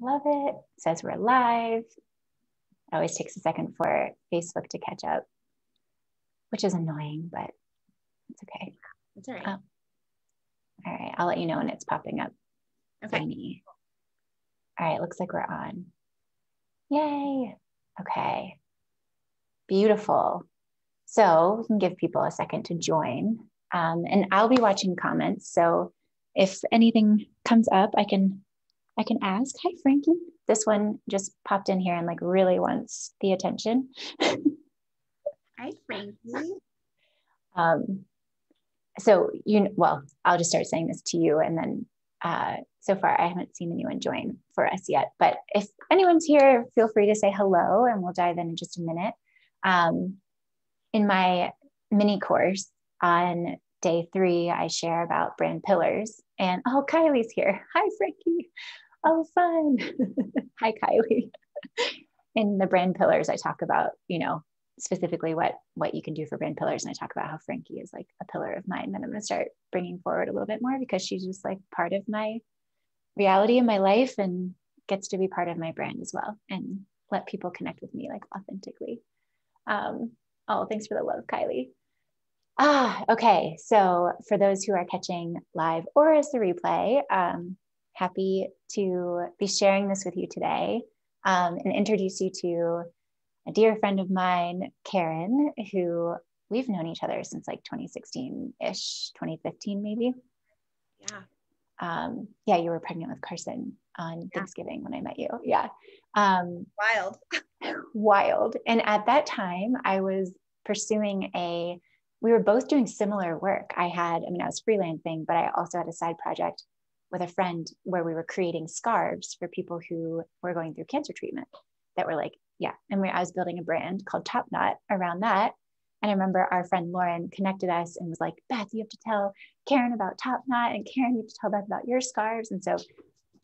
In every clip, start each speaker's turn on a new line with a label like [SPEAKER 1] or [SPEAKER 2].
[SPEAKER 1] Love it. It says we're live. It always takes a second for Facebook to catch up, which is annoying, but it's okay.
[SPEAKER 2] That's all right.
[SPEAKER 1] All right. I'll let you know when it's popping up
[SPEAKER 2] Okay.
[SPEAKER 1] for me. All right. Looks like we're on. Yay. Okay. Beautiful. So we can give people a second to join. And I'll be watching comments. So if anything comes up, I can ask. Hi, Frankie. This one just popped in here and like really wants the attention.
[SPEAKER 2] Hi, Frankie.
[SPEAKER 1] So well, I'll just start saying this to you, and then so far I haven't seen anyone join for us yet. But if anyone's here, feel free to say hello, and we'll dive in just a minute. In my mini course on day 3, I share about brand pillars, and Kylie's here. Hi, Frankie. Oh, fun. Hi, Kylie. In the brand pillars, I talk about, specifically what you can do for brand pillars. And I talk about how Frankie is like a pillar of mine that I'm going to start bringing forward a little bit more, because she's just like part of my reality in my life and gets to be part of my brand as well, and let people connect with me like authentically. Thanks for the love, Kylie. Okay. So for those who are catching live or as the replay, happy to be sharing this with you today, and introduce you to a dear friend of mine, Karen, who we've known each other since like 2016-ish, 2015 maybe.
[SPEAKER 2] Yeah.
[SPEAKER 1] You were pregnant with Carson on Thanksgiving when I met you. Yeah.
[SPEAKER 2] Wild.
[SPEAKER 1] Wild. And at that time, I was pursuing we were both doing similar work. I was freelancing, but I also had a side project with a friend where we were creating scarves for people who were going through cancer treatment that were like, I was building a brand called Top Knot around that. And I remember our friend Lauren connected us and was like, Beth, you have to tell Karen about Top Knot, and Karen, you have to tell Beth about your scarves. And so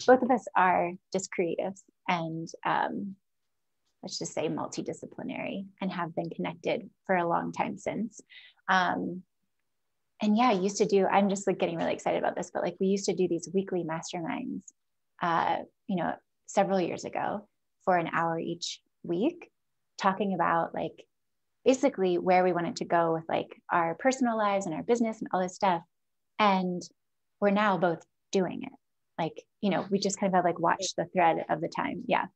[SPEAKER 1] both of us are just creatives and let's just say multidisciplinary, and have been connected for a long time since. I used to do, I'm just like getting really excited about this, but like we used to do these weekly masterminds, several years ago for an hour each week, talking about like basically where we wanted to go with like our personal lives and our business and all this stuff. And we're now both doing it. Like, we just kind of have like watched the thread of the time. Yeah.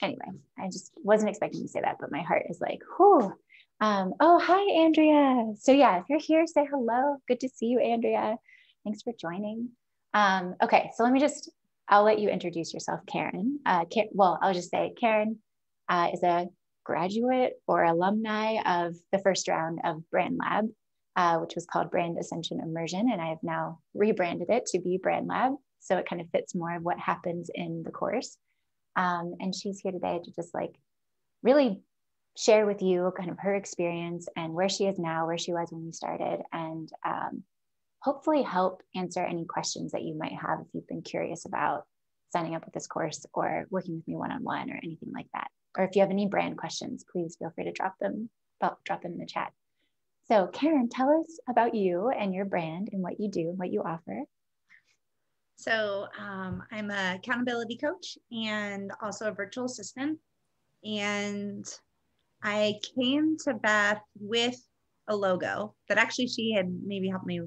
[SPEAKER 1] Anyway, I just wasn't expecting to say that, but my heart is like, whew. Hi, Andrea. So if you're here, say hello. Good to see you, Andrea. Thanks for joining. Okay, so I'll let you introduce yourself, Karen. I'll just say Karen is a graduate or alumni of the first round of Brand Lab, which was called Brand Ascension Immersion. And I have now rebranded it to be Brand Lab. So it kind of fits more of what happens in the course. And she's here today to just like really share with you kind of her experience and where she is now, where she was when we started, and hopefully help answer any questions that you might have if you've been curious about signing up with this course or working with me one-on-one or anything like that. Or if you have any brand questions, please feel free to drop them in the chat. So Karen, tell us about you and your brand and what you do, what you offer.
[SPEAKER 2] So I'm an accountability coach and also a virtual assistant. And I came to Beth with a logo that actually she had maybe helped me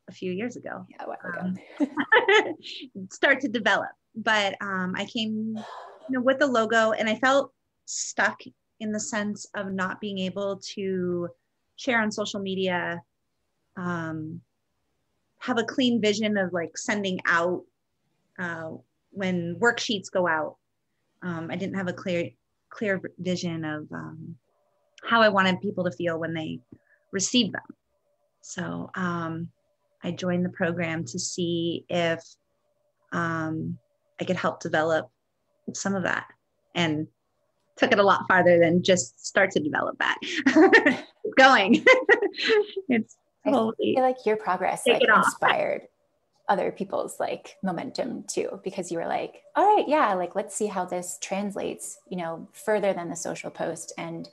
[SPEAKER 2] a few years ago.
[SPEAKER 1] Yeah, a while
[SPEAKER 2] ago. Start to develop. But I came with the logo, and I felt stuck in the sense of not being able to share on social media, have a clean vision of like sending out when worksheets go out. I didn't have a clear vision of how I wanted people to feel when they receive them. So I joined the program to see if I could help develop some of that, and took it a lot farther than just start to develop that. Going. It's totally,
[SPEAKER 1] I feel like your progress like inspired other people's like momentum too, because you were like, all right, yeah, like let's see how this translates, further than the social post. And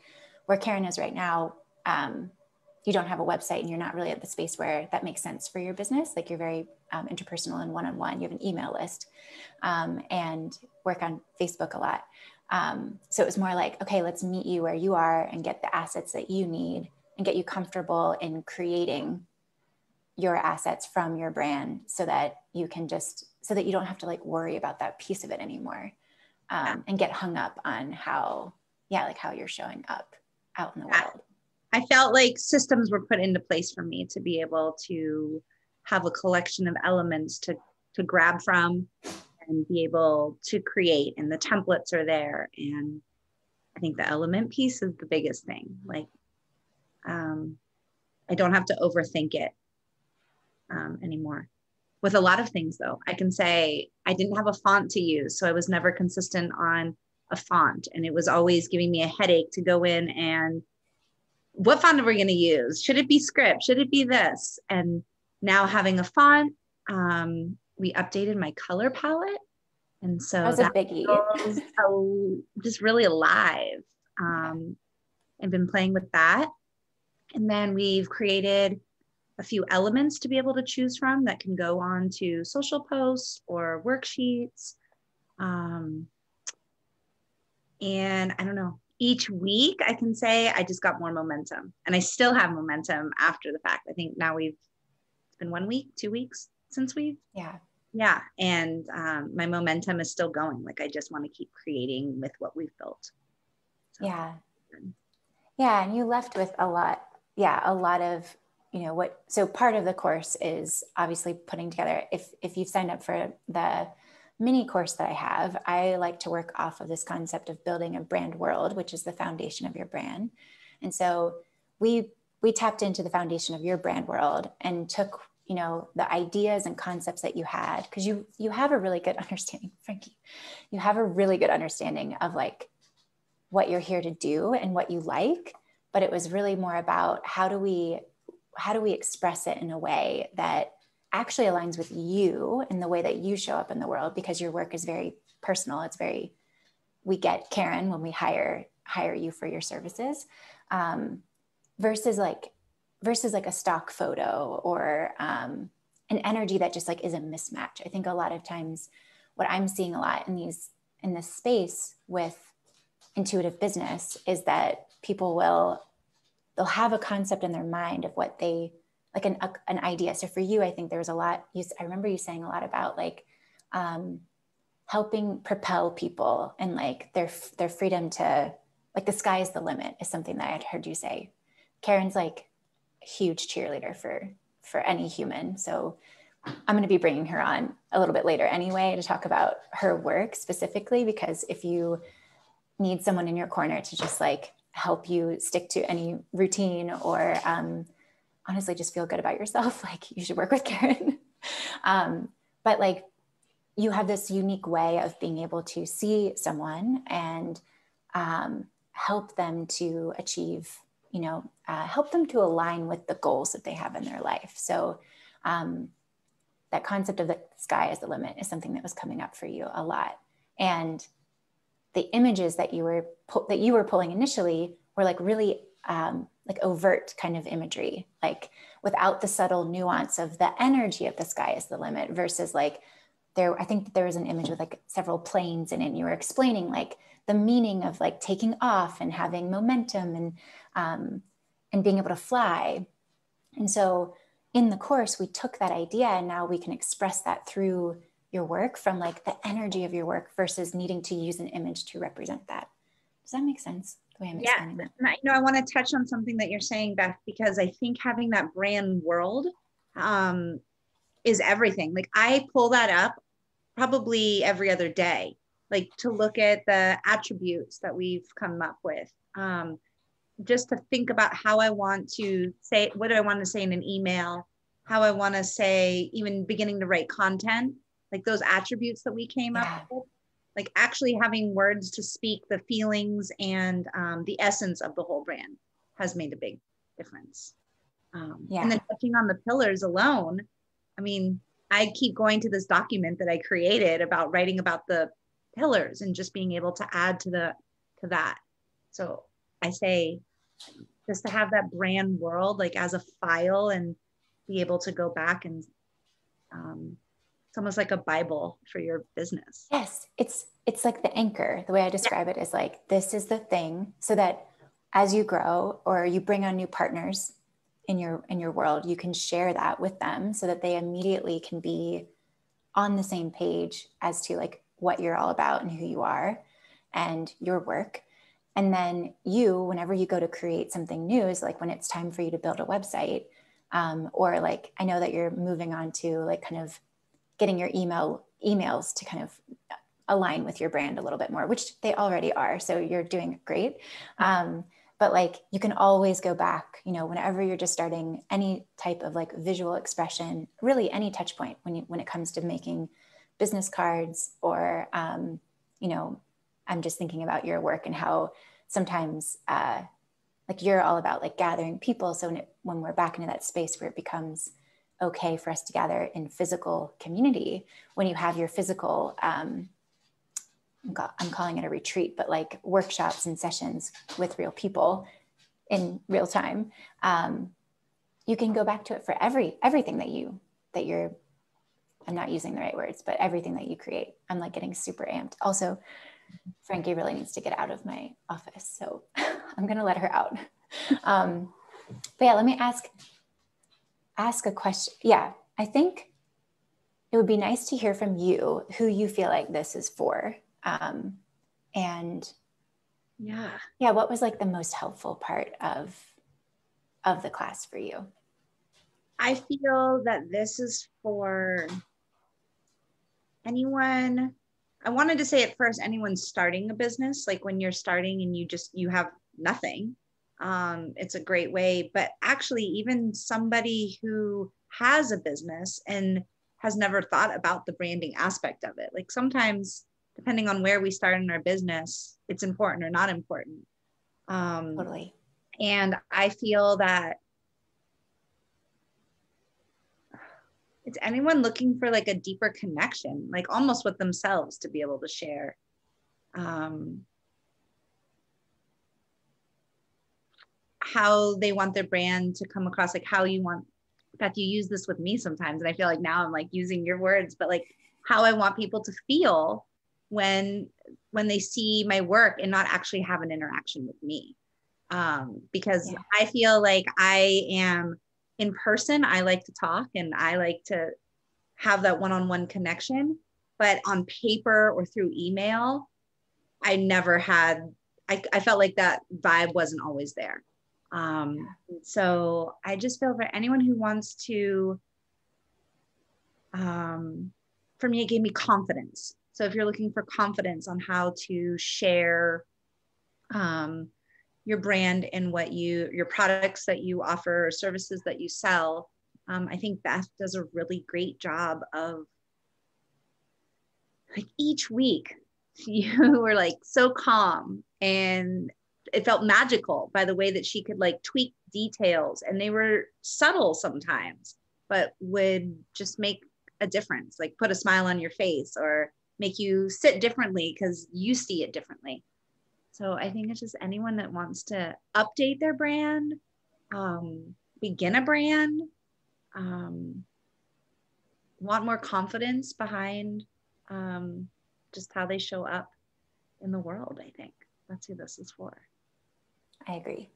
[SPEAKER 1] where Karen is right now, you don't have a website and you're not really at the space where that makes sense for your business. Like you're very interpersonal and one-on-one. You have an email list, and work on Facebook a lot. So it was more like, okay, let's meet you where you are and get the assets that you need and get you comfortable in creating your assets from your brand so that you can so that you don't have to like worry about that piece of it anymore, and get hung up on how you're showing up out in the world.
[SPEAKER 2] I felt like systems were put into place for me to be able to have a collection of elements to grab from and be able to create, and the templates are there. And I think the element piece is the biggest thing. Like, I don't have to overthink it anymore. With a lot of things though, I can say I didn't have a font to use, so I was never consistent on a font, and it was always giving me a headache to go in and what font are we going to use? Should it be script? Should it be this? And now having a font, we updated my color palette. And so
[SPEAKER 1] that was a biggie.
[SPEAKER 2] Just really alive. I've been playing with that. And then we've created a few elements to be able to choose from that can go on to social posts or worksheets. And I don't know, each week I can say I just got more momentum, and I still have momentum after the fact. I think now it's been 1 week, 2 weeks since yeah. And my momentum is still going. Like, I just want to keep creating with what we've built. So.
[SPEAKER 1] Yeah. And you left with a lot of, so part of the course is obviously putting together, if you've signed up for the mini course that I have, I like to work off of this concept of building a brand world, which is the foundation of your brand. And so we tapped into the foundation of your brand world and took, the ideas and concepts that you had, because you have a really good understanding, Frankie, you have a really good understanding of like what you're here to do and what you like, but it was really more about how do we express it in a way that actually aligns with you and the way that you show up in the world, because your work is very personal. We get Karen when we hire you for your services, versus like a stock photo or an energy that just like is a mismatch. I think a lot of times what I'm seeing a lot in this space with intuitive business is that people they'll have a concept in their mind of what they like, an idea. So for you, I think there was a lot, I remember you saying a lot about like helping propel people and like their freedom to, like, the sky is the limit is something that I had heard you say. Karen's like a huge cheerleader for any human. So I'm going to be bringing her on a little bit later anyway to talk about her work specifically, because if you need someone in your corner to just like help you stick to any routine or honestly just feel good about yourself, like, you should work with Karen. But like, you have this unique way of being able to see someone and help them to achieve, help them to align with the goals that they have in their life. So that concept of the sky is the limit is something that was coming up for you a lot. And the images that you were pulling initially were like really like overt kind of imagery, like without the subtle nuance of the energy of the sky is the limit versus like I think that there was an image with like several planes in it. And you were explaining like the meaning of like taking off and having momentum and being able to fly. And so in the course, we took that idea and now we can express that through your work from like the energy of your work versus needing to use an image to represent that. Does that make sense? The way I'm explaining that?
[SPEAKER 2] I want to touch on something that you're saying, Beth, because I think having that brand world is everything. Like, I pull that up probably every other day, like to look at the attributes that we've come up with, just to think about how I want to say, what do I want to say in an email, how I want to say, even beginning to write content, like those attributes that we came up with. Like, actually having words to speak the feelings and the essence of the whole brand has made a big difference. And then touching on the pillars alone, I mean, I keep going to this document that I created about writing about the pillars and just being able to add to that. So I say, just to have that brand world, like as a file, and be able to go back and It's almost like a Bible for your business.
[SPEAKER 1] Yes, it's like the anchor. The way I describe it is like, this is the thing, so that as you grow or you bring on new partners in your world, you can share that with them so that they immediately can be on the same page as to like what you're all about and who you are and your work. And then you, whenever you go to create something new, is like when it's time for you to build a website, or like, I know that you're moving on to like kind of getting your emails to kind of align with your brand a little bit more, which they already are. So you're doing great. But like, you can always go back, you know, whenever you're just starting any type of like visual expression, really any touch point when it comes to making business cards or, you know, I'm just thinking about your work and how sometimes, like you're all about like gathering people. So when we're back into that space where it becomes okay for us to gather in physical community, when you have your physical, I'm calling it a retreat, but like workshops and sessions with real people in real time, you can go back to it for everything that you're, I'm not using the right words, but everything that you create. I'm like getting super amped. Also, Frankie really needs to get out of my office, so I'm going to let her out. But yeah, let me ask a question. Yeah, I think it would be nice to hear from you who you feel like this is for. And yeah, what was like the most helpful part of the class for you?
[SPEAKER 2] I feel that this is for anyone. I wanted to say at first, anyone starting a business, like when you're starting and you have nothing. It's a great way, but actually even somebody who has a business and has never thought about the branding aspect of it. Like sometimes, depending on where we start in our business, it's important or not important.
[SPEAKER 1] Totally.
[SPEAKER 2] And I feel that it's anyone looking for like a deeper connection, like almost with themselves, to be able to share. How they want their brand to come across, like how you want, that you use this with me sometimes. And I feel like now I'm like using your words, but like how I want people to feel when they see my work and not actually have an interaction with me. Because I feel like I am in person, I like to talk and I like to have that one-on-one connection, but on paper or through email, I never had, I felt like that vibe wasn't always there. So I just feel for anyone who wants to, for me, it gave me confidence. So if you're looking for confidence on how to share your brand and what your products that you offer or services that you sell, I think Beth does a really great job of, like, each week you were like so calm, and it felt magical by the way that she could like tweak details, and they were subtle sometimes, but would just make a difference, like put a smile on your face or make you sit differently because you see it differently. So I think it's just anyone that wants to update their brand, begin a brand, want more confidence behind just how they show up in the world. I think that's who this is for.
[SPEAKER 1] I agree.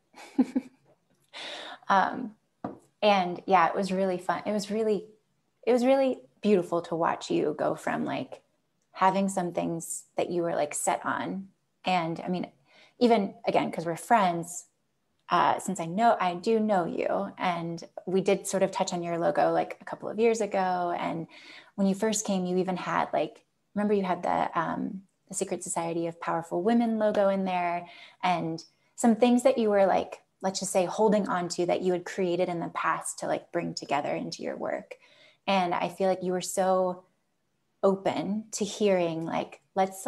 [SPEAKER 1] And yeah, it was really fun. It was really beautiful to watch you go from like having some things that you were like set on. And I mean, even again, because we're friends, since I do know you, and we did sort of touch on your logo like a couple of years ago. And when you first came, you even had like, remember you had the Secret Society of Powerful Women logo in there, and some things that you were like, let's just say, holding on to that you had created in the past to like bring together into your work. And I feel like you were so open to hearing like, let's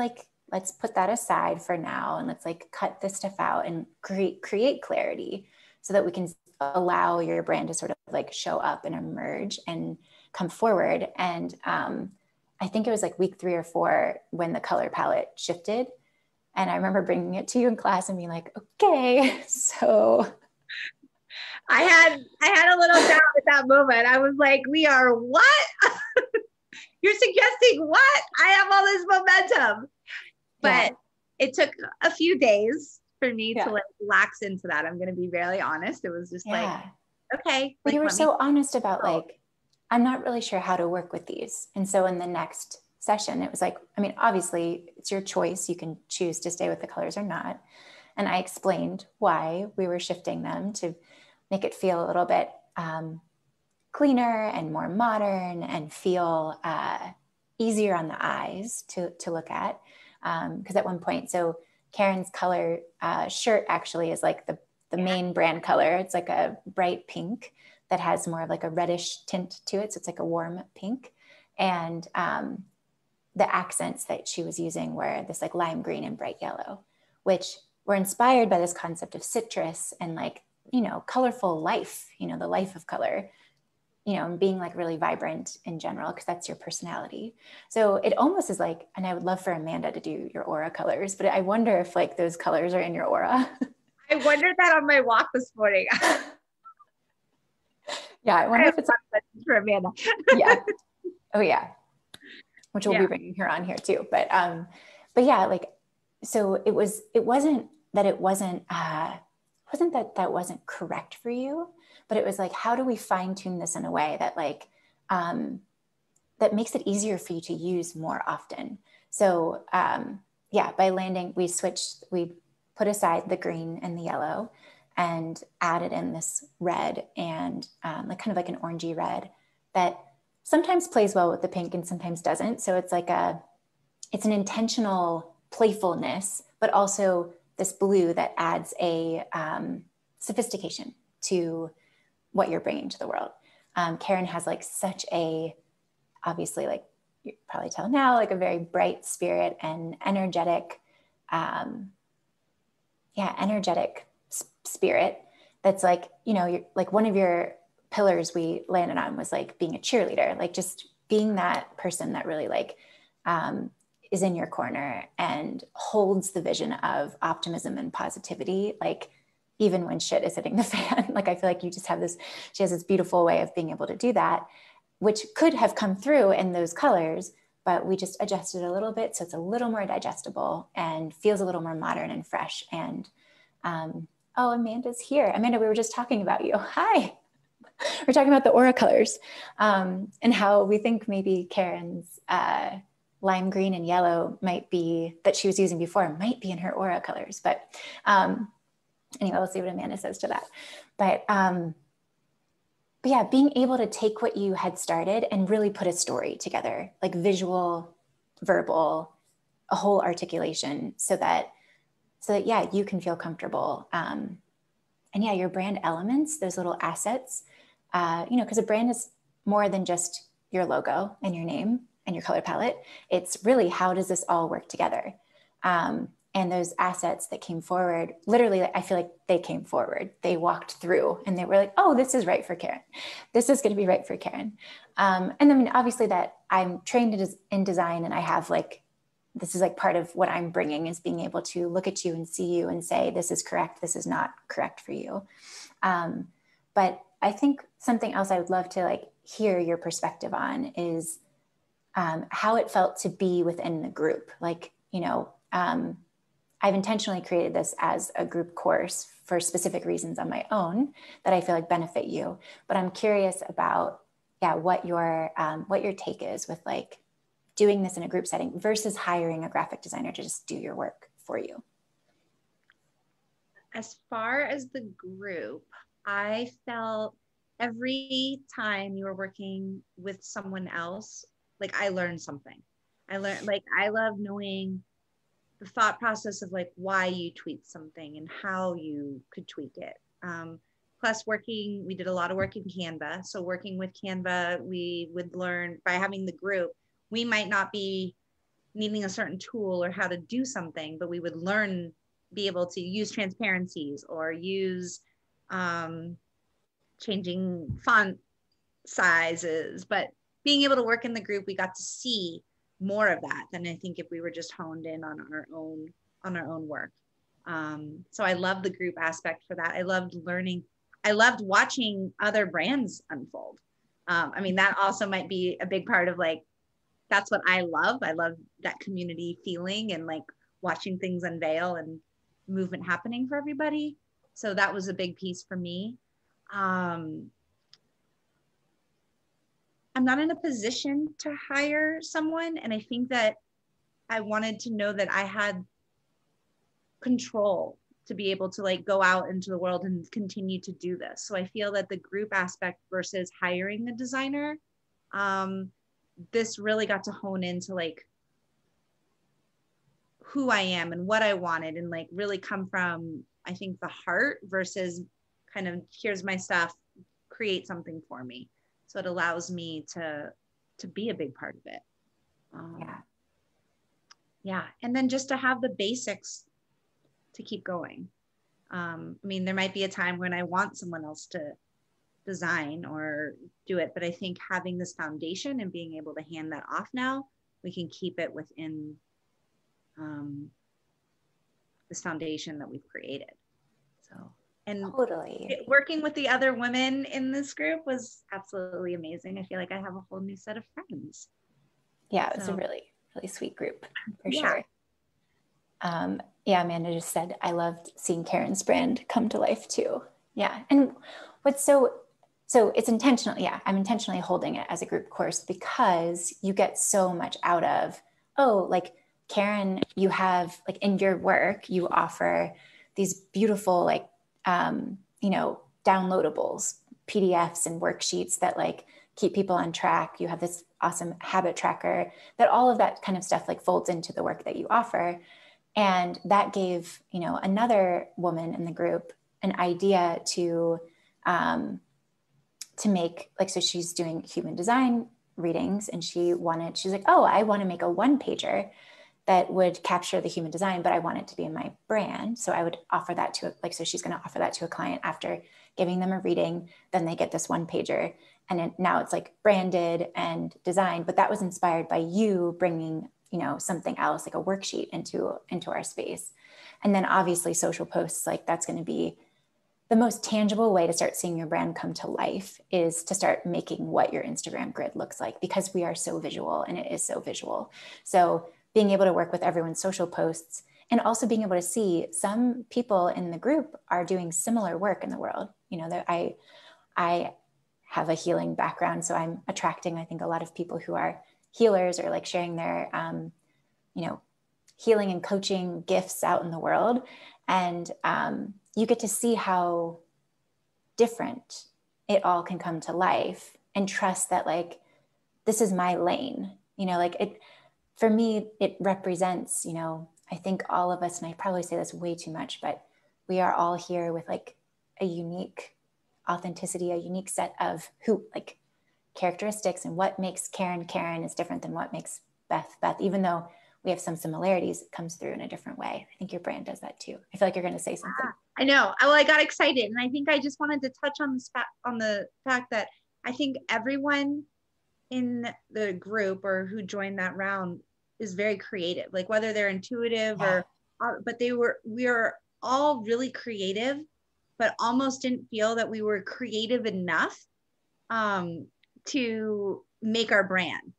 [SPEAKER 1] put that aside for now, and let's like cut this stuff out and create clarity so that we can allow your brand to sort of like show up and emerge and come forward. And I think it was like week 3 or 4 when the color palette shifted. And I remember bringing it to you in class and being like, okay, so.
[SPEAKER 2] I had a little doubt at that moment. I was like, we are what? You're suggesting what? I have all this momentum. But it took a few days for me to like relax into that. I'm going to be very honest. It was just like, okay.
[SPEAKER 1] But
[SPEAKER 2] like,
[SPEAKER 1] you were so honest about like, I'm not really sure how to work with these. And so in the next session, it was like, I mean, obviously it's your choice. You can choose to stay with the colors or not. And I explained why we were shifting them to make it feel a little bit cleaner and more modern and feel easier on the eyes to look at. Because at one point, so Karen's color shirt actually is like the main brand color. It's like a bright pink that has more of like a reddish tint to it. So it's like a warm pink. And the accents that she was using were this like lime green and bright yellow, which were inspired by this concept of citrus and like, you know, colorful life, you know, the life of color, you know, and being like really vibrant in general, because that's your personality. So it almost is like, and I would love for Amanda to do your aura colors, but I wonder if like those colors are in your aura.
[SPEAKER 2] I wondered that on my walk this morning.
[SPEAKER 1] Yeah, I wonder if it's
[SPEAKER 2] for Amanda.
[SPEAKER 1] Yeah. Oh yeah. Which we'll be bringing her on here too. But yeah, like, so it wasn't that wasn't correct for you, but it was like, how do we fine tune this in a way that like, that makes it easier for you to use more often. So by landing, we put aside the green and the yellow and added in this red and like kind of like an orangey red that sometimes plays well with the pink and sometimes doesn't. So it's like it's an intentional playfulness, but also this blue that adds a sophistication to what you're bringing to the world. Karen has like such obviously like you probably tell now, like a very bright spirit and energetic, energetic spirit. That's like, you know, you're like one of your pillars we landed on was like being a cheerleader, like just being that person that really like is in your corner and holds the vision of optimism and positivity, like even when shit is hitting the fan. Like I feel like you just have she has this beautiful way of being able to do that, which could have come through in those colors, but we just adjusted a little bit so it's a little more digestible and feels a little more modern and fresh. And Amanda's here. Amanda, we were just talking about you. Hi. We're talking about the aura colors and how we think maybe Karen's lime green and yellow that she was using before might be in her aura colors. But anyway, we'll see what Amanda says to that. But yeah, being able to take what you had started and really put a story together, like visual, verbal, a whole articulation so that yeah, you can feel comfortable. And yeah, your brand elements, those little assets, you know, because a brand is more than just your logo and your name and your color palette. It's really, how does this all work together? And those assets that came forward, literally, I feel like they came forward. They walked through and they were like, oh, this is right for Karen. This is going to be right for Karen. And I mean, obviously that I'm trained in design and I have like, this is like part of what I'm bringing is being able to look at you and see you and say, this is correct. This is not correct for you. But I think something else I would love to like hear your perspective on is how it felt to be within the group. Like, you know, I've intentionally created this as a group course for specific reasons on my own that I feel like benefit you. But I'm curious about, what your take is with like doing this in a group setting versus hiring a graphic designer to just do your work for you.
[SPEAKER 2] As far as the group, I felt every time you were working with someone else, like I learned something. I love knowing the thought process of like why you tweak something and how you could tweak it. Plus we did a lot of work in Canva. So working with Canva, we would learn by having the group, we might not be needing a certain tool or how to do something, but we would be able to use transparencies or use changing font sizes. But being able to work in the group, we got to see more of that than I think if we were just honed in on our own work. So I love the group aspect for that. I loved learning I loved watching other brands unfold. I mean, that also might be a big part of like, that's what I love. I love that community feeling and like watching things unveil and movement happening for everybody. So that was a big piece for me. I'm not in a position to hire someone. And I think that I wanted to know that I had control to be able to like go out into the world and continue to do this. So I feel that the group aspect versus hiring a designer, this really got to hone into like who I am and what I wanted, and like really come from, I think, the heart versus kind of here's my stuff, create something for me. So it allows me to be a big part of it. Yeah. And then just to have the basics to keep going. I mean, there might be a time when I want someone else to design or do it, but I think having this foundation and being able to hand that off now, we can keep it within this foundation that we've created. So, and
[SPEAKER 1] totally
[SPEAKER 2] working with the other women in this group was absolutely amazing. I feel like I have a whole new set of friends.
[SPEAKER 1] Yeah, it was a really, really sweet group for sure. Yeah, Amanda just said, I loved seeing Karen's brand come to life too. Yeah. And what's so it's intentional. Yeah. I'm intentionally holding it as a group course because you get so much out of, like Karen, you have like in your work, you offer these beautiful, like, downloadables, PDFs and worksheets that like keep people on track. You have this awesome habit tracker that all of that kind of stuff like folds into the work that you offer. And that gave, another woman in the group an idea to make like, so she's doing human design readings and she's like, I want to make a one pager that would capture the human design, but I want it to be in my brand. So I would offer that so she's going to offer that to a client after giving them a reading, then they get this one pager. And now it's like branded and designed, but that was inspired by you bringing something else like a worksheet into our space. And then obviously social posts, like that's going to be the most tangible way to start seeing your brand come to life is to start making what your Instagram grid looks like, because we are so visual and it is so visual. So being able to work with everyone's social posts and also being able to see some people in the group are doing similar work in the world. I have a healing background, so I'm attracting, I think, a lot of people who are healers or like sharing their, healing and coaching gifts out in the world. And you get to see how different it all can come to life and trust that like, this is my lane, for me, it represents, I think all of us, and I probably say this way too much, but we are all here with like a unique authenticity, a unique set of characteristics, and what makes Karen is different than what makes Beth, even though we have some similarities, it comes through in a different way. I think your brand does that too. I feel like you're going to say something.
[SPEAKER 2] I know. Well, I got excited, and I think I just wanted to touch on the fact that I think everyone in the group or who joined that round is very creative, like whether they're intuitive or, but we are all really creative, but almost didn't feel that we were creative enough to make our brand.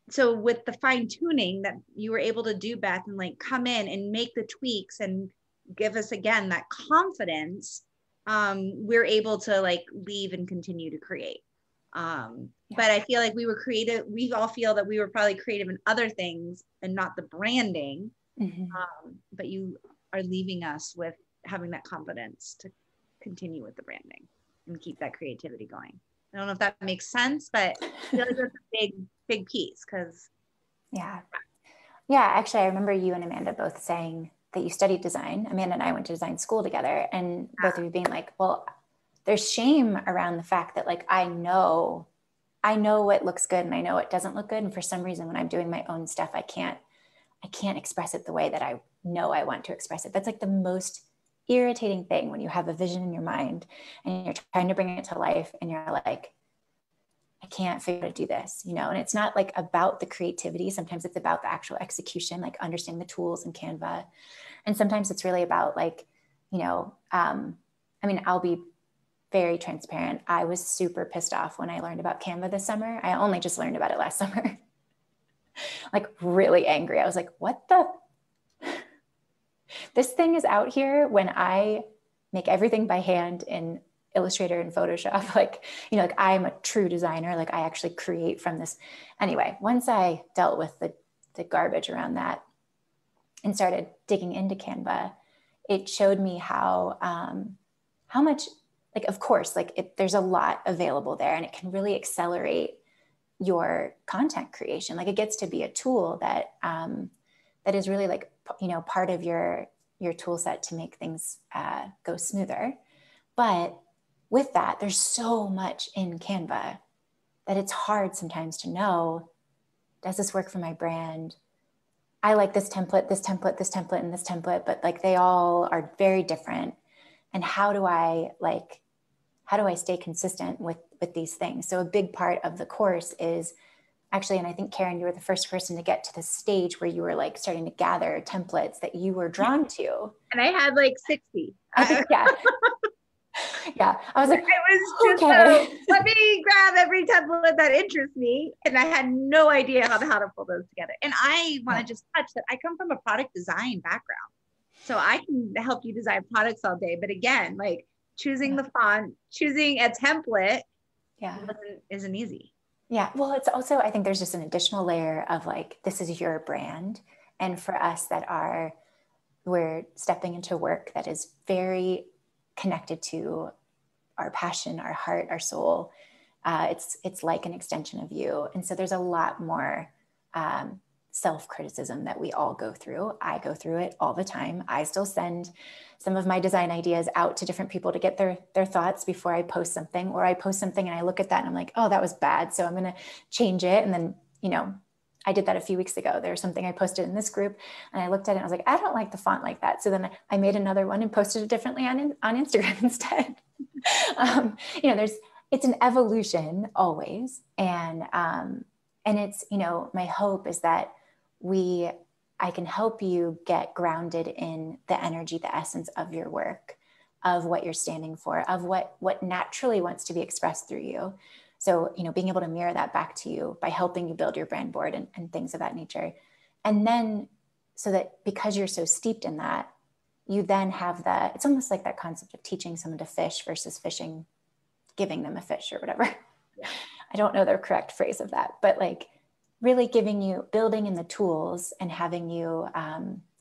[SPEAKER 2] So with the fine tuning that you were able to do, Beth, and like come in and make the tweaks and give us again that confidence, we're able to like leave and continue to create. But I feel like we were creative. We all feel that we were probably creative in other things and not the branding. But you are leaving us with having that confidence to continue with the branding and keep that creativity going. I don't know if that makes sense, but I feel like that's a big piece because.
[SPEAKER 1] Yeah. Actually, I remember you and Amanda both saying that you studied design. Amanda and I went to design school together, and both of you being like, well, there's shame around the fact that like, I know what looks good and I know it doesn't look good. And for some reason, when I'm doing my own stuff, I can't express it the way that I know I want to express it. That's like the most irritating thing when you have a vision in your mind and you're trying to bring it to life and you're like, I can't figure out how to do this, and it's not like about the creativity. Sometimes it's about the actual execution, like understanding the tools in Canva. And sometimes it's really about like, I mean, I'll be very transparent. I was super pissed off when I learned about Canva this summer. I only just learned about it last summer. Like really angry. I was like, what the? This thing is out here when I make everything by hand in Illustrator and Photoshop. Like, you know, like I'm a true designer. Like I actually create from this. Anyway, once I dealt with the garbage around that and started digging into Canva, it showed me how much, like, of course, like there's a lot available there, and it can really accelerate your content creation. Like it gets to be a tool that that is really like, you know, part of your tool set to make things go smoother. But with that, there's so much in Canva that it's hard sometimes to know, does this work for my brand? I like this template, this template, this template, and this template, but like they all are very different. And how do I stay consistent with these things? So a big part of the course is actually, and I think Karen, you were the first person to get to the stage where you were like starting to gather templates that you were drawn to.
[SPEAKER 2] And I had like 60.
[SPEAKER 1] I think, yeah. Yeah. I was like,
[SPEAKER 2] I was just,
[SPEAKER 1] okay.
[SPEAKER 2] let me grab every template that interests me. And I had no idea how to pull those together. And I want to just touch that. I come from a product design background. So I can help you design products all day. But again, like choosing the font, choosing a template isn't easy.
[SPEAKER 1] Yeah. Well, it's also, I think there's just an additional layer of like, this is your brand. And for us we're stepping into work that is very connected to our passion, our heart, our soul. It's like an extension of you. And so there's a lot more self-criticism that we all go through. I go through it all the time. I still send some of my design ideas out to different people to get their thoughts before I post something, or I post something and I look at that and I'm like, oh, that was bad. So I'm going to change it. And then, you know, I did that a few weeks ago. There was something I posted in this group and I looked at it and I was like, I don't like the font like that. So then I made another one and posted it differently on Instagram instead. You know, it's an evolution always. And it's, you know, my hope is that I can help you get grounded in the energy, the essence of your work, of what you're standing for, of what naturally wants to be expressed through you. So, you know, being able to mirror that back to you by helping you build your brand board and things of that nature. And then so that because you're so steeped in that, you then have it's almost like that concept of teaching someone to fish versus fishing, giving them a fish or whatever. Yeah. I don't know the correct phrase of that, but like really building in the tools and having you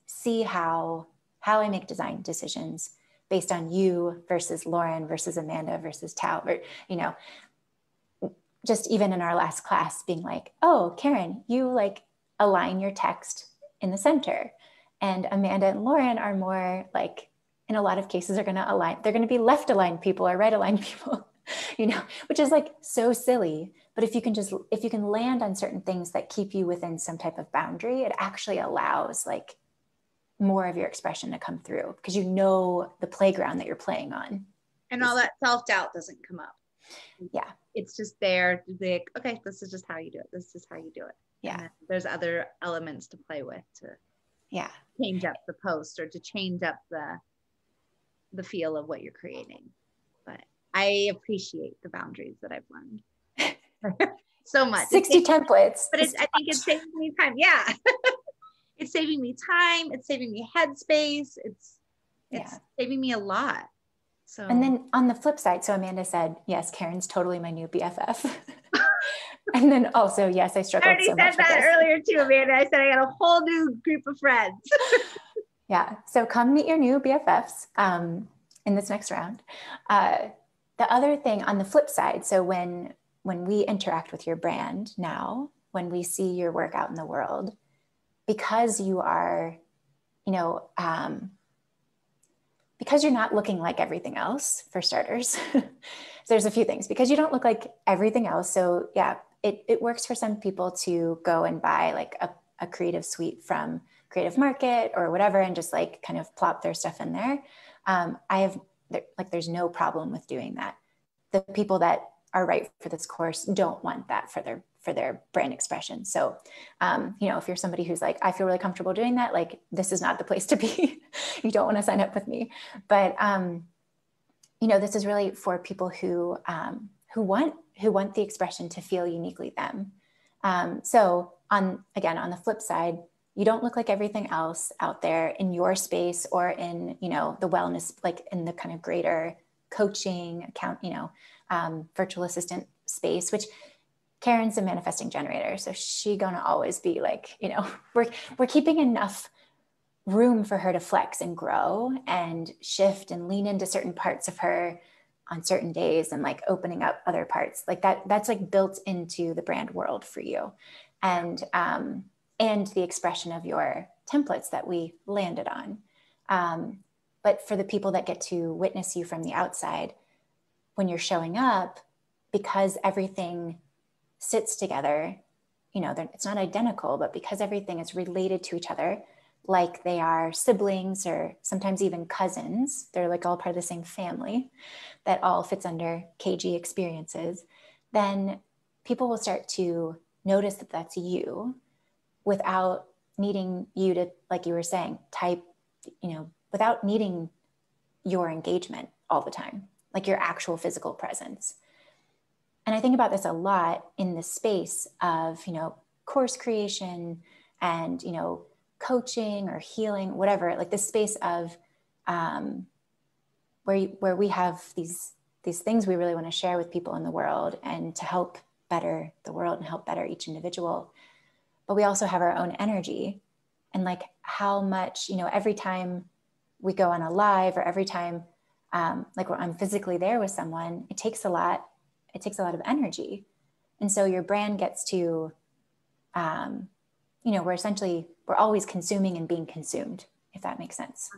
[SPEAKER 1] see how I make design decisions based on you versus Lauren versus Amanda versus Tao, or, you know, just even in our last class being like, oh, Karen, you like align your text in the center. And Amanda and Lauren are more like, in a lot of cases, they're going to be left aligned people or right aligned people, you know, which is like so silly. But if you can land on certain things that keep you within some type of boundary, it actually allows like more of your expression to come through because you know the playground that you're playing on.
[SPEAKER 2] And all that self-doubt doesn't come up.
[SPEAKER 1] Yeah.
[SPEAKER 2] It's just there to be like, okay, this is just how you do it. This is how you do it.
[SPEAKER 1] Yeah.
[SPEAKER 2] There's other elements to play with to change up the post or to change up the feel of what you're creating. But I appreciate the boundaries that I've learned so much.
[SPEAKER 1] 60 templates.
[SPEAKER 2] But I think it's saving me time. Yeah. It's saving me time. It's saving me headspace. It's saving me a lot. So,
[SPEAKER 1] and then on the flip side, so Amanda said, yes, Karen's totally my new BFF. And then also, yes, I struggled so much. I already said
[SPEAKER 2] that earlier too, Amanda. I said I got a whole new group of friends.
[SPEAKER 1] Yeah. So come meet your new BFFs in this next round. The other thing on the flip side, so when we interact with your brand now, when we see your work out in the world, because you are, you know, because you're not looking like everything else, for starters. So there's a few things, because you don't look like everything else. So yeah, it works for some people to go and buy like a creative suite from Creative Market or whatever, and just like kind of plop their stuff in there. There's no problem with doing that. The people that are right for this course don't want that for their brand expression. So, you know, if you're somebody who's like, I feel really comfortable doing that, like, this is not the place to be. You don't want to sign up with me. But, you this is really for people who want the expression to feel uniquely them. So on the flip side, you don't look like everything else out there in your space or in, the wellness, like in the kind of greater coaching account, virtual assistant space, which Karen's a manifesting generator. So she gonna always be like, we're keeping enough room for her to flex and grow and shift and lean into certain parts of her on certain days and like opening up other parts like that's like built into the brand world for you. And the expression of your templates that we landed on. But for the people that get to witness you from the outside, when you're showing up, because everything sits together, it's not identical, but because everything is related to each other, like they are siblings or sometimes even cousins, they're like all part of the same family that all fits under KG experiences, then people will start to notice that that's you without needing you to, like you were saying, type, without needing your engagement all the time, like your actual physical presence. And I think about this a lot in the space of, course creation and, coaching or healing, whatever, like the space of where we have these things we really want to share with people in the world and to help better the world and help better each individual. But we also have our own energy and like how much, every time we go on a live or every time like when I'm physically there with someone, it takes a lot of energy. And so your brand gets to, we're always consuming and being consumed, if that makes sense.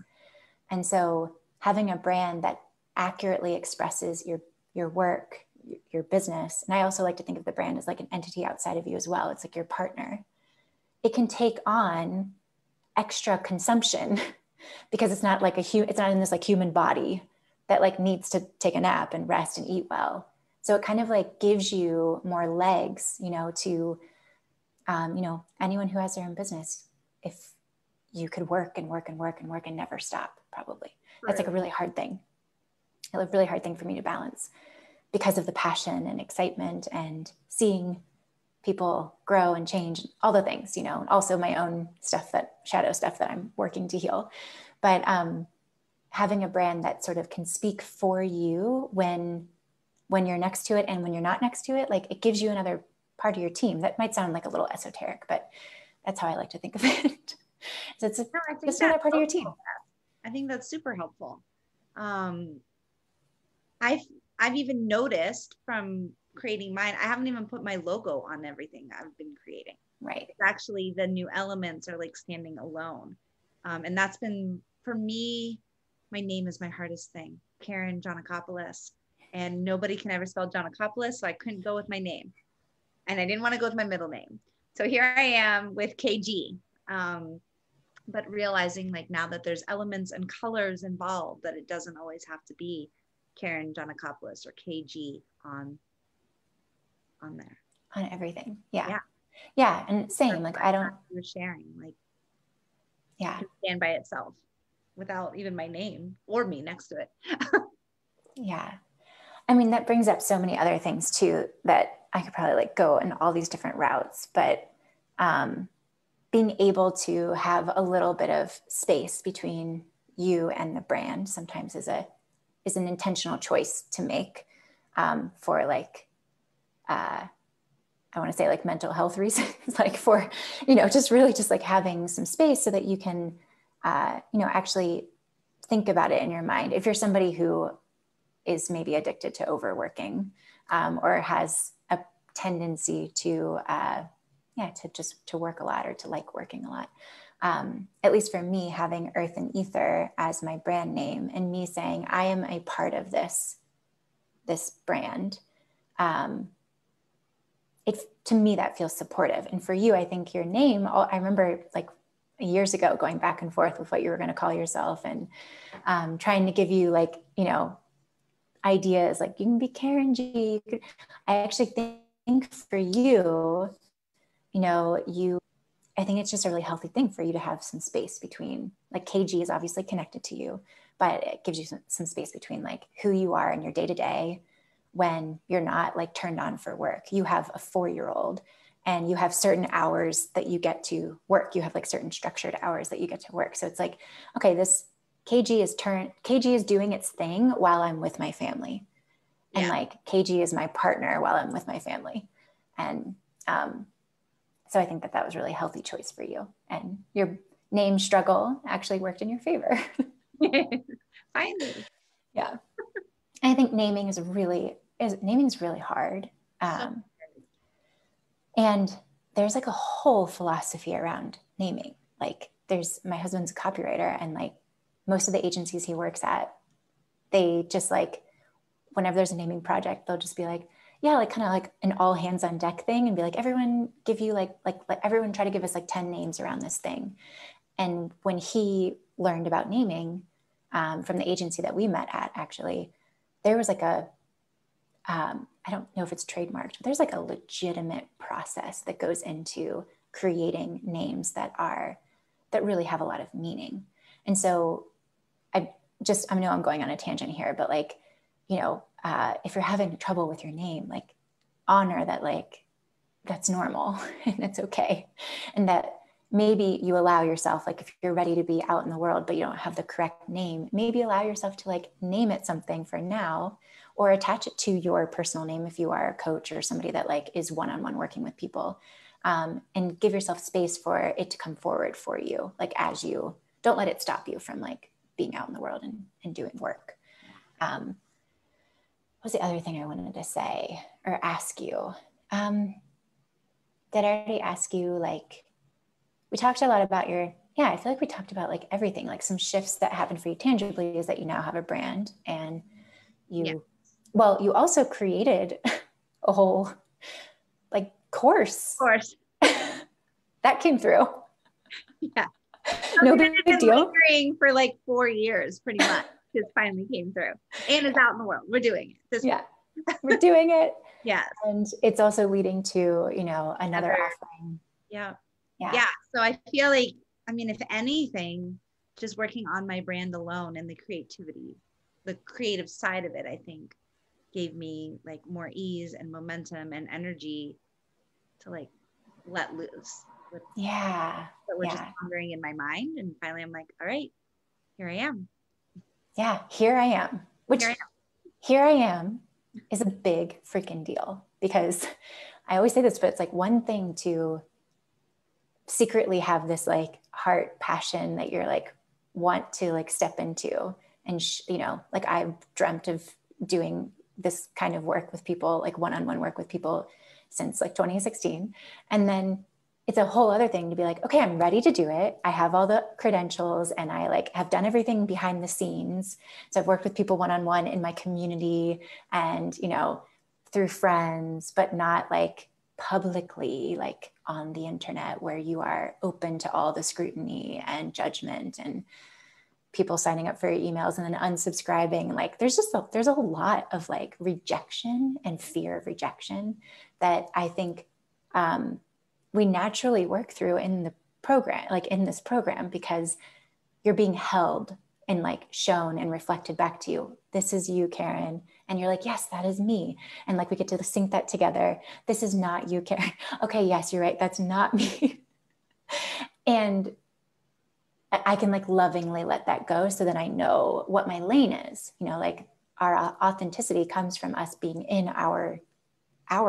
[SPEAKER 1] And so having a brand that accurately expresses your work, your business, and I also like to think of the brand as like an entity outside of you as well. It's like your partner. It can take on extra consumption because it's not like it's not in this like human body that like needs to take a nap and rest and eat well. So it kind of like gives you more legs, to, anyone who has their own business, if you could work and work and work and work and never stop, probably. That's like a really hard thing. A really hard thing for me to balance because of the passion and excitement and seeing people grow and change, all the things, also my own shadow stuff that I'm working to heal. But having a brand that sort of can speak for you when you're next to it and when you're not next to it, like it gives you another part of your team. That might sound like a little esoteric, but that's how I like to think of it. So it's just another part of your team.
[SPEAKER 2] I think that's super helpful. I've even noticed from creating mine, I haven't even put my logo on everything I've been creating.
[SPEAKER 1] Right.
[SPEAKER 2] It's actually the new elements are like standing alone. And that's been, for me, my name is my hardest thing, Karen Giannakopoulos. And nobody can ever spell Giannakopoulos, so I couldn't go with my name. And I didn't want to go with my middle name. So here I am with KG. But realizing like now that there's elements and colors involved, that it doesn't always have to be Karen Giannakopoulos or KG on there.
[SPEAKER 1] On everything. Yeah. Yeah. And same, like I don't.
[SPEAKER 2] You're sharing, like,
[SPEAKER 1] yeah.
[SPEAKER 2] Stand by itself without even my name or me next to it.
[SPEAKER 1] Yeah. I mean, that brings up so many other things too, that I could probably like go in all these different routes, but being able to have a little bit of space between you and the brand sometimes is an intentional choice to make for like, I want to say like mental health reasons, like for, just really just like having some space so that you can, actually think about it in your mind. If you're somebody who is maybe addicted to overworking or has a tendency to work a lot or to like working a lot. At least for me, having Earth and Ether as my brand name and me saying, I am a part of this brand. To me, that feels supportive. And for you, I think your name, I remember like years ago going back and forth with what you were going to call yourself and trying to give you like, ideas like you can be Karen G. I actually think for you, I think it's just a really healthy thing for you to have some space between, like KG is obviously connected to you, but it gives you some space between like who you are in your day to day when you're not like turned on for work. You have a 4-year-old and you have certain hours that you get to work. You have like certain structured hours that you get to work. So it's like, okay, this KG is doing its thing while I'm with my family. And like KG is my partner while I'm with my family. And so I think that was a really healthy choice for you. And your name struggle actually worked in your favor.
[SPEAKER 2] Finally.
[SPEAKER 1] Yeah. I think naming is really hard. And there's like a whole philosophy around naming. Like my husband's a copywriter, and like most of the agencies he works at, they just like, whenever there's a naming project, they'll just be like, yeah, like kind of like an all hands on deck thing, and be like, everyone give you like everyone try to give us like 10 names around this thing. And when he learned about naming from the agency that we met at, actually, there was like I don't know if it's trademarked, but there's like a legitimate process that goes into creating names that really have a lot of meaning. And so I know I'm going on a tangent here, but like, if you're having trouble with your name, like honor that, like, that's normal and it's okay. And that maybe you allow yourself, like if you're ready to be out in the world, but you don't have the correct name, maybe allow yourself to like name it something for now, or attach it to your personal name if you are a coach or somebody that like is one-on-one working with people, and give yourself space for it to come forward for you. Like as you don't let it stop you from like being out in the world and doing work. What was the other thing I wanted to say or ask you? Did I already ask you, like, we talked a lot about I feel like we talked about like everything, like some shifts that happened for you tangibly is that you now have a brand, and you also created a whole like course.
[SPEAKER 2] Of course.
[SPEAKER 1] That came through.
[SPEAKER 2] Yeah.
[SPEAKER 1] No big deal.
[SPEAKER 2] For like 4 years, pretty much. It finally came through and it's out in the world. We're doing it.
[SPEAKER 1] We're doing it.
[SPEAKER 2] Yeah.
[SPEAKER 1] And it's also leading to, another offering.
[SPEAKER 2] Yeah. So I feel like, I mean, if anything, just working on my brand alone and the creative side of it, I think gave me like more ease and momentum and energy to like let loose. That were just pondering in my mind. And finally I'm like, all right, here I am.
[SPEAKER 1] Yeah, here I am. Here I am is a big freaking deal, because I always say this, but it's like one thing to secretly have this like heart passion that you're like want to like step into, and like I've dreamt of doing this kind of work with people, like one-on-one work with people, since like 2016. And then it's a whole other thing to be like, okay, I'm ready to do it. I have all the credentials and I like have done everything behind the scenes. So I've worked with people one-on-one in my community and, through friends, but not like publicly, like on the internet, where you are open to all the scrutiny and judgment and people signing up for your emails and then unsubscribing. Like there's a lot of like rejection and fear of rejection that I think we naturally work through in the program, like in this program, because you're being held and like shown and reflected back to you. This is you, Karen. And you're like, yes, that is me. And like, we get to sync that together. This is not you, Karen. Okay, yes, you're right. That's not me. And I can like lovingly let that go, so that I know what my lane is. Like our authenticity comes from us being in our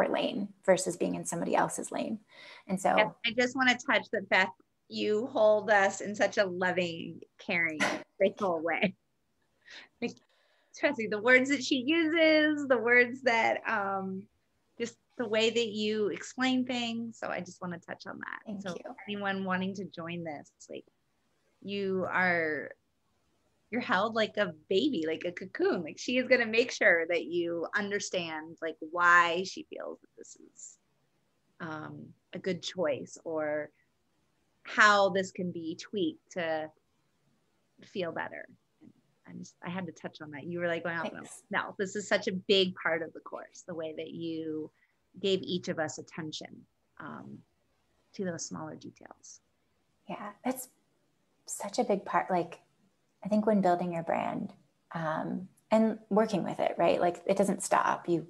[SPEAKER 1] lane versus being in somebody else's lane. And so
[SPEAKER 2] I just want to touch that, Beth, you hold us in such a loving, caring, grateful way. Like, especially the words that she uses, the words that just the way that you explain things. So I just want to touch on that.
[SPEAKER 1] Thank you.
[SPEAKER 2] Anyone wanting to join this, like you're held like a baby, like a cocoon. Like she is going to make sure that you understand like why she feels that this is a good choice, or how this can be tweaked to feel better. I had to touch on that. You were like going out. No, this is such a big part of the course, the way that you gave each of us attention to those smaller details.
[SPEAKER 1] Yeah, that's such a big part. Like I think when building your brand, and working with it, right? Like it doesn't stop. You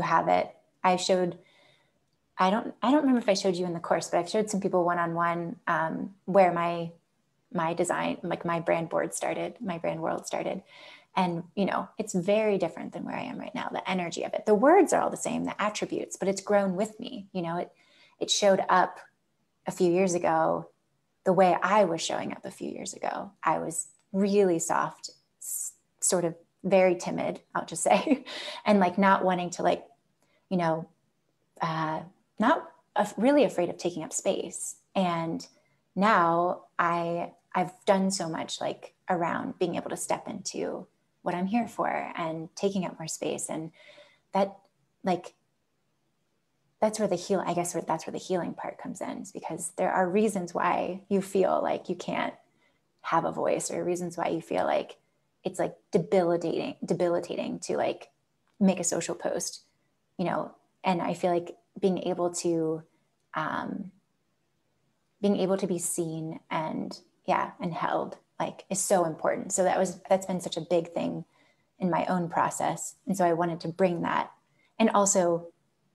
[SPEAKER 1] have it. I don't remember if I showed you in the course, but I've showed some people one-on-one, where my design, like my brand board started, my brand world started. And, you know, it's very different than where I am right now. The energy of it, the words are all the same, the attributes, but it's grown with me. You know, it showed up a few years ago the way I was showing up a few years ago. I was really soft, sort of very timid, I'll just say, and like not wanting to, like, you know, not really afraid of taking up space. And now I've done so much, like around being able to step into what I'm here for and taking up more space. And that, like, that's where that's where the healing part comes in, is because there are reasons why you feel like you can't have a voice, or reasons why you feel like it's like debilitating to like make a social post, you know. And I feel like being able to be seen and held, like, is so important. So that's been such a big thing in my own process. And so I wanted to bring that. And also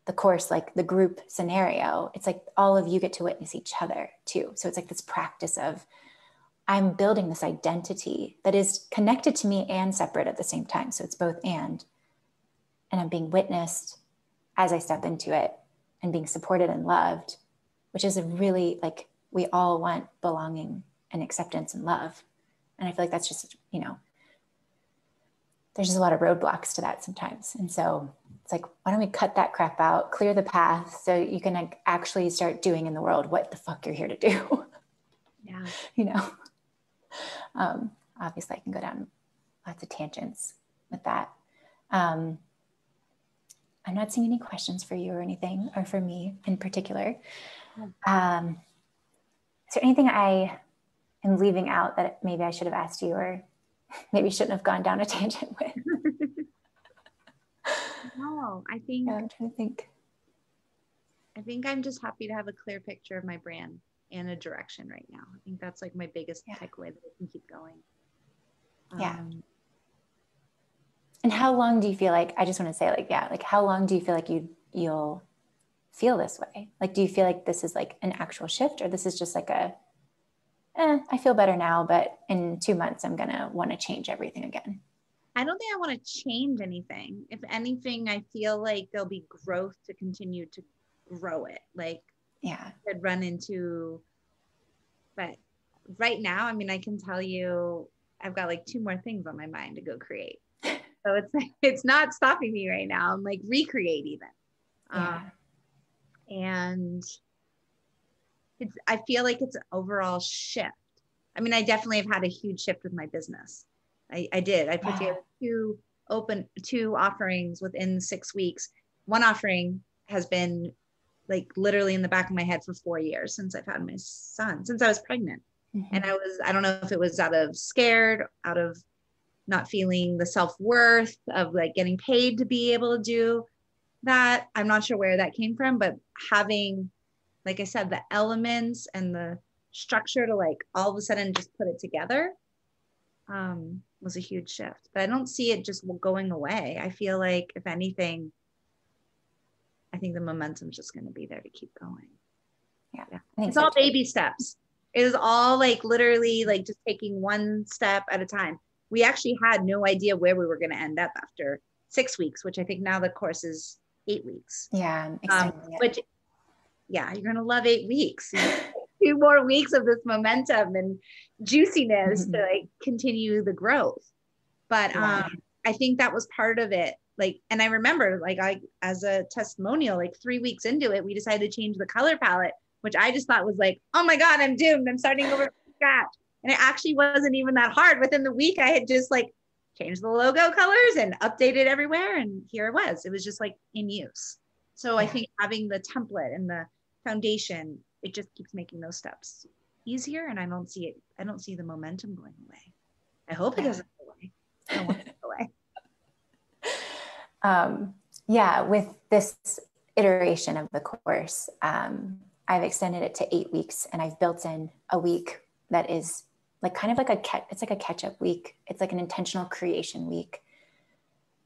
[SPEAKER 1] the course, like the group scenario, it's like all of you get to witness each other too. So it's like this practice of, I'm building this identity that is connected to me and separate at the same time. So it's both and I'm being witnessed as I step into it, and being supported and loved, which is a really, like, we all want belonging and acceptance and love. And I feel like that's just, you know, there's just a lot of roadblocks to that sometimes. And so it's like, why don't we cut that crap out, clear the path, so you can, like, actually start doing in the world what the fuck you're here to do.
[SPEAKER 2] Yeah.
[SPEAKER 1] You know, obviously I can go down lots of tangents with that. I'm not seeing any questions for you or anything, or for me in particular. Is there anything I am leaving out that maybe I should have asked you, or maybe shouldn't have gone down a tangent with?
[SPEAKER 2] No, I think,
[SPEAKER 1] I'm trying to think.
[SPEAKER 2] I think I'm just happy to have a clear picture of my brand and a direction right now. I think that's like my biggest takeaway, that I can keep going.
[SPEAKER 1] And how long do you feel like, I just want to say, like, like, how long do you feel like you'll feel this way? Like, do you feel like this is like an actual shift, or this is just like I feel better now, but in 2 months, I'm going to want to change everything again?
[SPEAKER 2] I don't think I want to change anything. If anything, I feel like there'll be growth to continue to grow it. Like, I'd run into, but right now, I mean, I can tell you, I've got like 2 more things on my mind to go create. So it's not stopping me right now. I'm like, recreate even. And I feel like it's an overall shift. I mean, I definitely have had a huge shift with my business. I did. I put together 2 offerings within 6 weeks. One offering has been like literally in the back of my head for 4 years, since I've had my son, since I was pregnant. Mm-hmm. And I don't know if it was out of scared, out of not feeling the self-worth of like getting paid to be able to do that. I'm not sure where that came from, but having, like I said, the elements and the structure to like all of a sudden just put it together was a huge shift. But I don't see it just going away. I feel like, if anything, I think the momentum's just going to be there to keep going. It's all baby steps. It is all like literally like just taking one step at a time. We actually had no idea where we were going to end up after 6 weeks, which I think now the course is 8 weeks. Which, you're going to love 8 weeks. 2 more weeks of this momentum and juiciness to like continue the growth. But I think that was part of it. Like, and I remember, like, as a testimonial, like 3 weeks into it, we decided to change the color palette, which I just thought was like, oh my God, I'm doomed. I'm starting over from scratch. And it actually wasn't even that hard. Within the week, I had just like changed the logo colors and updated everywhere. And here it was. It was just like in use. So I think having the template and the foundation, it just keeps making those steps easier. And I don't see the momentum going away. I hope it doesn't go away. I don't want it to go away.
[SPEAKER 1] With this iteration of the course, I've extended it to 8 weeks, and I've built in a week that is like kind of like it's like a catch-up week. It's like an intentional creation week,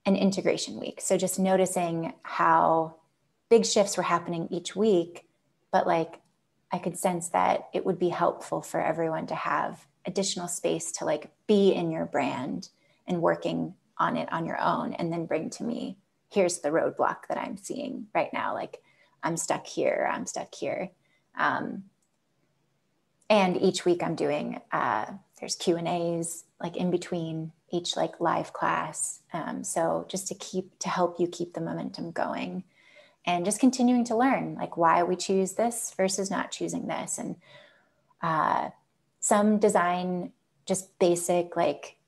[SPEAKER 1] an integration week. So just noticing how big shifts were happening each week, but like I could sense that it would be helpful for everyone to have additional space to like be in your brand and working on it on your own, and then bring to me, here's the roadblock that I'm seeing right now. Like I'm stuck here, I'm stuck here. And each week I'm doing, there's Q&As like in between each like live class. So just to help you keep the momentum going, and just continuing to learn like why we choose this versus not choosing this. And some design, just basic like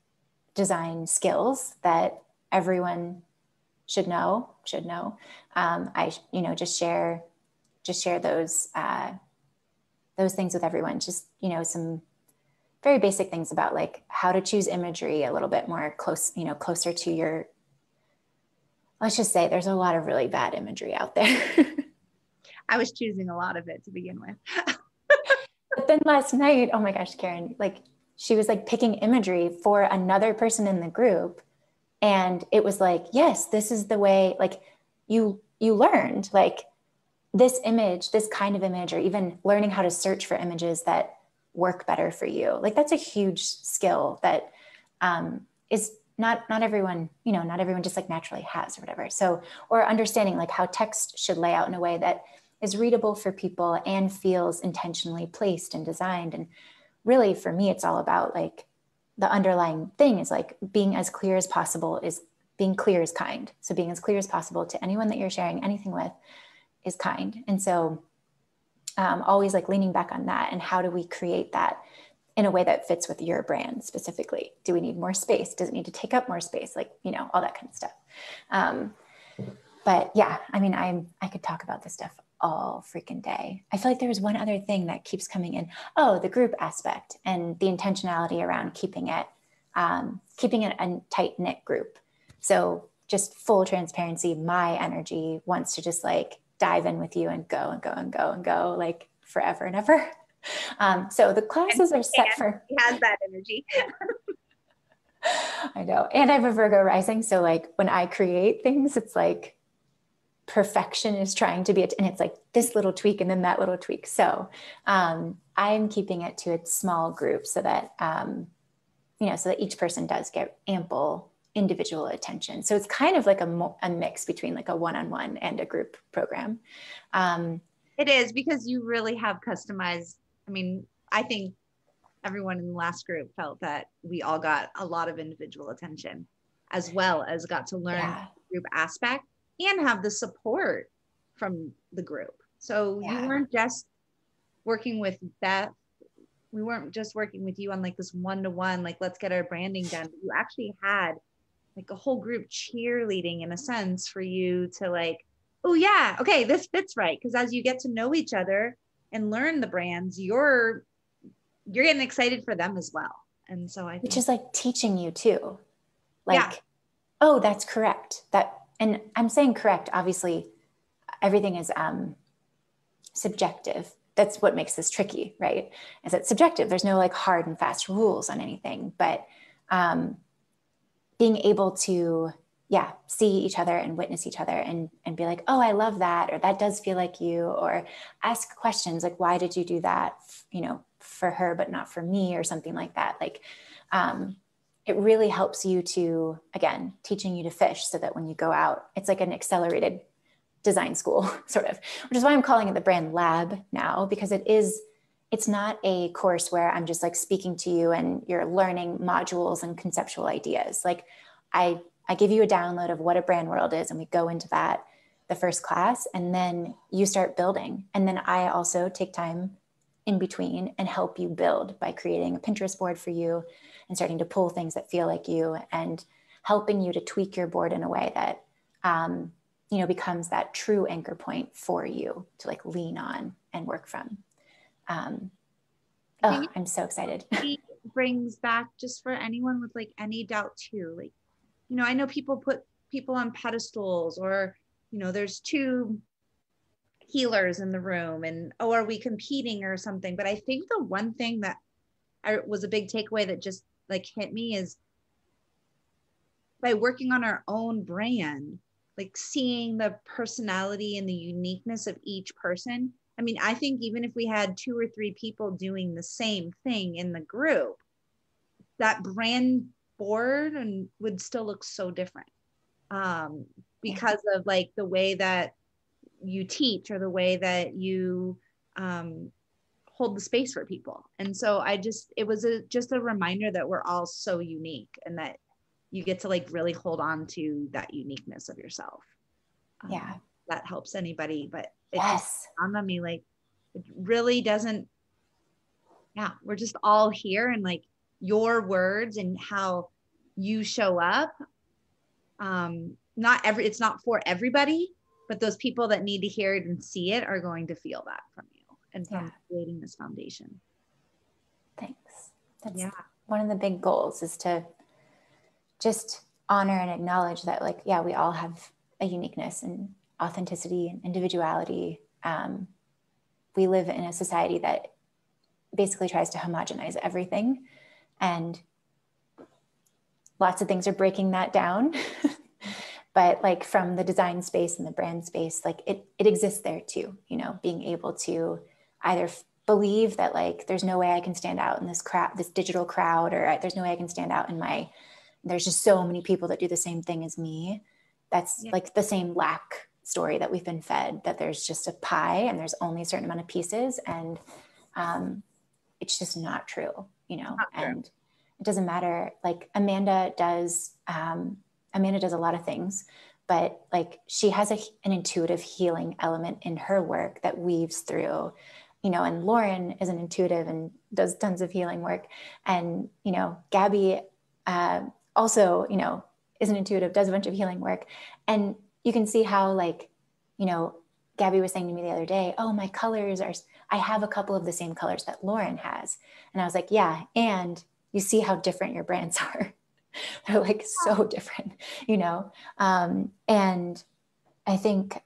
[SPEAKER 1] design skills that everyone should know. I, just share those things with everyone. Just, some very basic things about like how to choose imagery a little bit more closer to your, let's just say there's a lot of really bad imagery out there.
[SPEAKER 2] I was choosing a lot of it to begin with.
[SPEAKER 1] But then last night, oh my gosh, Karen, like she was like picking imagery for another person in the group. And it was like, yes, this is the way, like you learned like this image, this kind of image, or even learning how to search for images that work better for you. Like that's a huge skill that is not everyone, not everyone just like naturally has or whatever. So, or understanding like how text should lay out in a way that is readable for people and feels intentionally placed and designed. And really for me, it's all about like the underlying thing is like being as clear as possible. Is being clear is kind. So being as clear as possible to anyone that you're sharing anything with is kind. And so always like leaning back on that, and how do we create that in a way that fits with your brand specifically? Do we need more space? Does it need to take up more space? Like, all that kind of stuff. But yeah, I mean, I could talk about this stuff all freaking day. I feel like there was one other thing that keeps coming in. Oh, the group aspect and the intentionality around keeping it a tight knit group. So just full transparency, my energy wants to just like dive in with you and go and go and go and go like forever and ever. So the classes are set for.
[SPEAKER 2] He has that energy.
[SPEAKER 1] I know. And I have a Virgo rising. So like when I create things, it's like perfection is trying to be it. And it's like this little tweak and then that little tweak. So I'm keeping it to a small group so that, so that each person does get ample individual attention. So it's kind of like a mix between like a one-on-one and a group program.
[SPEAKER 2] It is, because you really have customized. I mean, I think everyone in the last group felt that we all got a lot of individual attention, as well as got to learn the group aspect and have the support from the group. So you weren't just working with Beth. We weren't just working with you on like this one-to-one, like let's get our branding done. You actually had like a whole group cheerleading in a sense for you to like, oh yeah, okay, this fits right. Because as you get to know each other and learn the brands, you're getting excited for them as well. And so I think,
[SPEAKER 1] which is like teaching you too, like, oh, that's correct. And I'm saying correct, obviously everything is subjective. That's what makes this tricky, right? Is it's subjective. There's no like hard and fast rules on anything, but being able to, see each other and witness each other and be like, oh, I love that. Or that does feel like you, or ask questions like, why did you do that? For her, but not for me, or something like that. Like, it really helps you to, again, teaching you to fish so that when you go out, it's like an accelerated design school sort of, which is why I'm calling it the brand lab now, because it's not a course where I'm just like speaking to you and you're learning modules and conceptual ideas. Like I give you a download of what a brand world is, and we go into that the first class, and then you start building. And then I also take time in between and help you build by creating a Pinterest board for you and starting to pull things that feel like you, and helping you to tweak your board in a way that, becomes that true anchor point for you to like lean on and work from. I'm so excited.
[SPEAKER 2] It brings back, just for anyone with like any doubt too, like, I know people put people on pedestals, or, there's two healers in the room and, oh, are we competing or something? But I think the one thing that was a big takeaway that just like hit me is by working on our own brand, like seeing the personality and the uniqueness of each person. I mean, I think even if we had 2 or 3 people doing the same thing in the group, that brand board and would still look so different, because of like the way that you teach or the way that you hold the space for people. And so it was just a reminder that we're all so unique and that you get to like really hold on to that uniqueness of yourself.
[SPEAKER 1] Yeah.
[SPEAKER 2] That helps anybody, but it
[SPEAKER 1] Yes.
[SPEAKER 2] just dawned on me, like, it really doesn't, we're just all here, and like your words and how you show up. It's not for everybody, but those people that need to hear it and see it are going to feel that from you and from creating this foundation.
[SPEAKER 1] Thanks. That's one of the big goals, is to just honor and acknowledge that, like, we all have a uniqueness and authenticity and individuality. We live in a society that basically tries to homogenize everything, and lots of things are breaking that down. But like from the design space and the brand space, like it exists there too, you know, being able to either believe that like, there's no way I can stand out in this crowd, this digital crowd, or there's no way I can stand out in there's just so many people that do the same thing as me. That's like the same lack story that we've been fed, that there's just a pie and there's only a certain amount of pieces. And it's just not true, you know, and it doesn't matter. Like Amanda does a lot of things, but like she has an intuitive healing element in her work that weaves through, you know, and Lauren is an intuitive and does tons of healing work. And, you know, Gabby also, you know, is an intuitive, does a bunch of healing work. And you can see how, like, you know, Gabby was saying to me the other day, oh, my colors I have a couple of the same colors that Lauren has. And I was like, yeah. And you see how different your brands are. They're like so different, you know? And I think,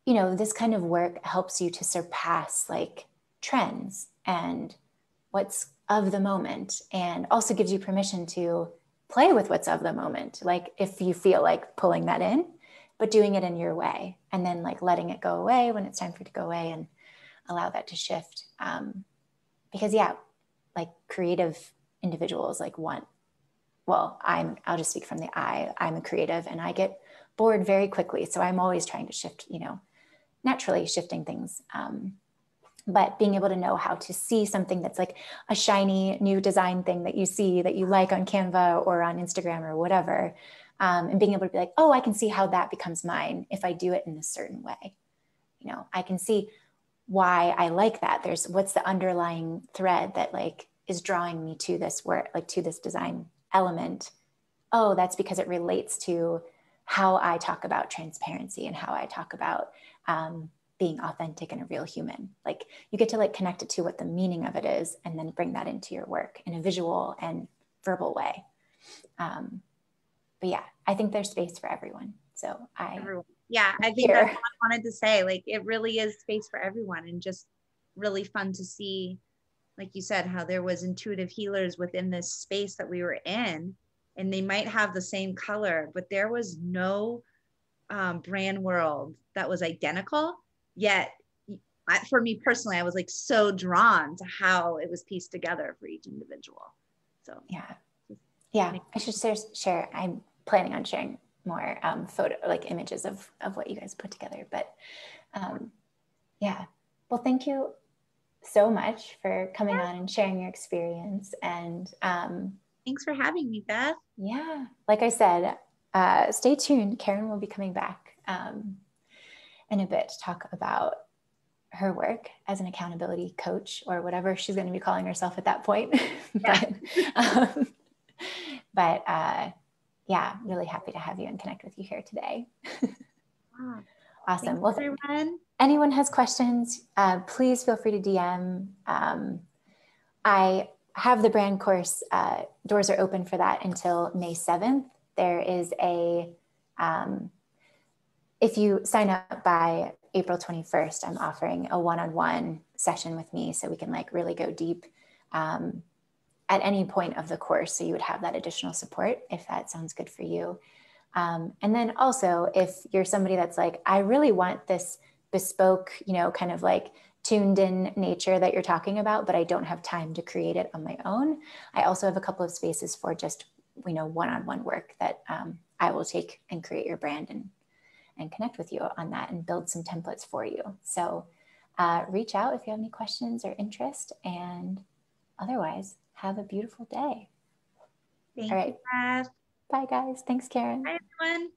[SPEAKER 1] you know, this kind of work helps you to surpass like trends and what's of the moment, and also gives you permission to play with what's of the moment. Like if you feel like pulling that in, but doing it in your way, and then like letting it go away when it's time for it to go away, and allow that to shift. Because like creative individuals like I'll just speak from the I'm a creative and I get bored very quickly. So I'm always trying to shift, you know, naturally shifting things. But being able to know how to see something that's like a shiny new design thing that you see that you like on Canva or on Instagram or whatever. And being able to be like, oh, I can see how that becomes mine if I do it in a certain way. You know, I can see why I like that. What's the underlying thread that like is drawing me to this work, like to this design element. Oh, that's because it relates to how I talk about transparency and how I talk about being authentic and a real human. Like you get to like connect it to what the meaning of it is, and then bring that into your work in a visual and verbal way. But yeah, I think there's space for everyone. So I think
[SPEAKER 2] that's what I wanted to say. Like it really is space for everyone, and just really fun to see, like you said, how there was intuitive healers within this space that we were in, and they might have the same color, but there was no brand world that was identical. Yet for me personally, I was like so drawn to how it was pieced together for each individual. So I should
[SPEAKER 1] share. I'm planning on sharing more images of what you guys put together. But well, thank you so much for coming on and sharing your experience. And
[SPEAKER 2] thanks for having me, Beth.
[SPEAKER 1] Yeah, like I said, stay tuned. Karen will be coming back in a bit to talk about her work as an accountability coach, or whatever she's going to be calling herself at that point. But really happy to have you and connect with you here today. Awesome. Well,
[SPEAKER 2] everyone.
[SPEAKER 1] Anyone has questions, please feel free to DM. I have the brand course, doors are open for that until May 7th. There is if you sign up by April 21st, I'm offering a one-on-one session with me so we can like really go deep at any point of the course. So you would have that additional support if that sounds good for you. And then also if you're somebody that's like, I really want this bespoke, you know, kind of like tuned in nature that you're talking about, but I don't have time to create it on my own. I also have a couple of spaces for just, you know, one-on-one work that I will take and create your brand and connect with you on that and build some templates for you. So reach out if you have any questions or interest, and otherwise have a beautiful day.
[SPEAKER 2] Thank
[SPEAKER 1] All
[SPEAKER 2] you,
[SPEAKER 1] right.
[SPEAKER 2] Beth.
[SPEAKER 1] Bye guys. Thanks, Karen.
[SPEAKER 2] Bye, everyone.